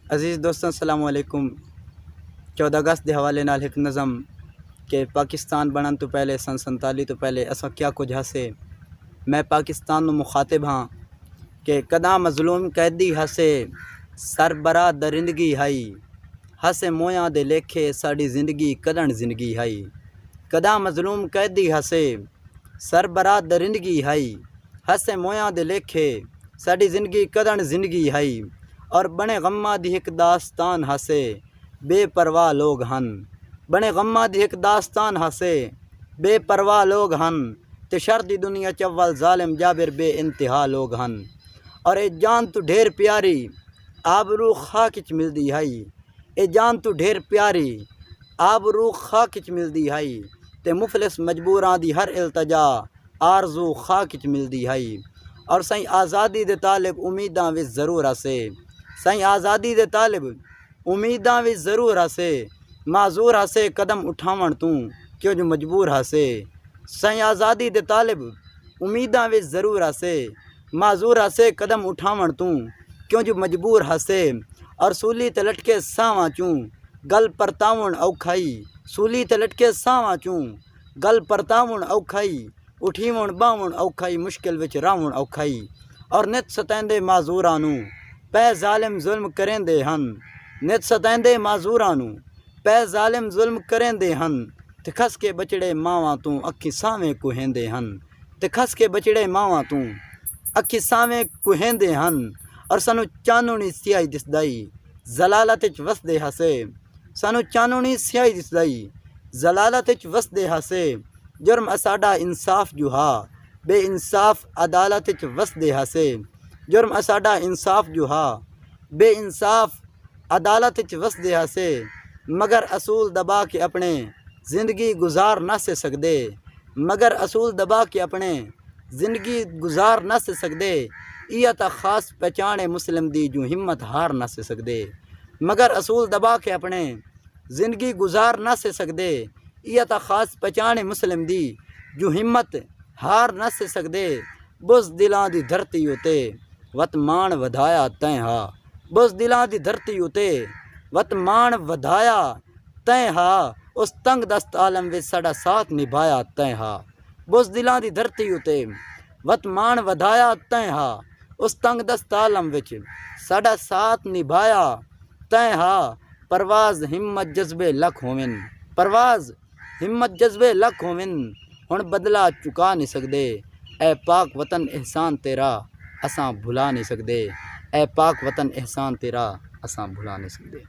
अजीज़ दोस्तों अस्सलाम वालेकुम। 14 अगस्त के हवाले नाल एक नज़म के पाकिस्तान बनन तो पहले सन 47 तो पहले असा क्या कुछ हसे। मैं पाकिस्तान नू मुखातिब हाँ कि कदा मजलूम कैदी हसे सरबरा दरिंदगी हाई हसे मोयां दे लेखे साड़ी जिंदगी कदन जिंदगी हाई। कदा मजलूम कैदी हसे सरबरा दरिंदगी हाई हसे मोयां दे लेखे साड़ी जिंदगी कदन जिंदगी हाई। और बने गम्मा दी एक दास्तान हसे बेपरवाह लोग हन। बने गम्मा दी एक दास्तान हसे बेपरवाह लोग हन ते शर्दी दुनिया चव्वल जालिम जाबिर बे इंतहा लोग हन। और ए जान तू ढेर प्यारी आबरू खाकिच मिलदी हाई। ए जान तू ढेर प्यारी आबरू खाकिच मिलदी हाई ते मुफलिस मजबूरां दी हर इल्तजा आरजू खाकिच मिलदी हाई। और सही आज़ादी दे तालिब उम्मीदां विच ज़रूर हसे। सही आज़ादी दे तालिब उम्मीदां विच ज़रूर हसे माजूर हसे कदम उठावण तू क्यों जो मजबूर हसे। सही आज़ादी दे तालिब उम्मीदां विच ज़रूर हसे माजूर हसे कदम उठावण तू क्यों जो मजबूर हसे। और सूली ते लटके सावां चूं गल परतावण औखाई सूली ते लटके सावां चूं गल परतावण औखाई उठीवण बावण औखाई मुश्किल विच रावण औखाई। और नित सतैंदे माजूरां नू पै जालिम जुल्म करेंदे हन। नित सतैंदे माजूरां नू पै जालिम जुल्म करेंदे हन ते खस के बचड़े मावां तू अखी सावें कुहेंदे हन ते खस के बचड़े मावां तू अखी सावें कुहेंदे हन। और सानू चानूनी स्याही दिसदाई जलालत विच वसदे हसे सानू चानूनी स्याही दिसदाई जलालत विच वसदे हसे। जुर्म असाडा इंसाफ जुहा बेइंसाफ अदालत विच वसदे हसे। जुर्म असाडा इंसाफ जुहा बेइंसाफ अदालत विच वसदे हसे। मगर असूल दबा के अपने जिंदगी गुजार ना से सकदे मगर असूल दबा के अपने जिंदगी गुजार ना से सकदे। इया ता खास पहचाने मुस्लिम दी जो हिम्मत हार ना से सकदे मगर असूल दबा के अपने जिंदगी गुजार ना से सकदे। इया ता खास पहचाने मुस्लिम दी जो हिम्मत हार ना से सकदे। बुज़ दिलां दी धरती उते वत मान वधाया तैं हा बुज़ दिलां दी धरती उते वत मान वधाया तैं हा उस तंग दस्त आलम विच साडा साथ निभाया तैं हा। बुज़ दिलां दी धरती उते वत मान वधाया तैं हा उस तंग दस्त आलम विच साडा साथ निभाया तैं हा। परवाज़ हिम्मत जज्बे लख होविन परवाज़ हिम्मत जज्बे लख होविन हुण बदला चुका नहीं सकदे। ए पाक वतन एहसान तेरा असां भुला नहीं सकदे ए पाक वतन एहसान तेरा असां भुला नहीं सकदे।